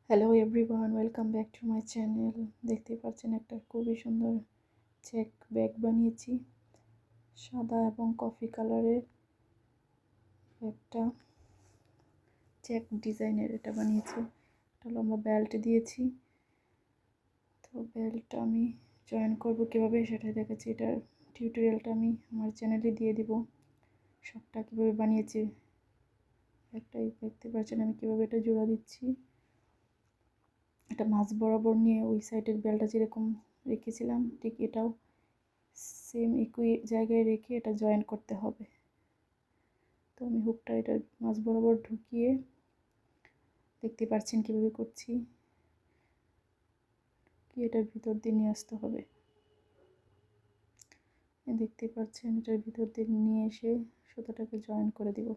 Hello everyone, welcome back to my channel. দেখতেই পাচ্ছেন একটা খুবই সুন্দর চেক ব্যাগ বানিয়েছি, সাদা এবং কফি কালারের একটা চেক ডিজাইনের এটা বানিয়েছি। এটা লম্বা বেল্ট দিয়েছি। তো বেল্টটা আমি জয়েন করব কিভাবে সেটাই দেখাচ্ছি। এটার টিউটোরিয়ালটা আমি আমার চ্যানেলে দিয়ে দিব, সবটা কীভাবে বানিয়েছি। একটাই দেখতে পাচ্ছেন আমি কীভাবে এটা জোড়া দিচ্ছি। এটা মাছ বরাবর নিয়ে ওই সাইডের বেলটা যেরকম রেখেছিলাম ঠিক এটাও সেম একই জায়গায় রেখে এটা জয়েন করতে হবে। তো আমি হুকটা এটার মাছ বরাবর ঢুকিয়ে দেখতে পাচ্ছেন কীভাবে করছি, কি এটার ভিতর দিয়ে নিয়ে আসতে হবে। দেখতে পাচ্ছেন এটার ভিতর দিয়ে নিয়ে এসে সুতোটাকে জয়েন করে দিব।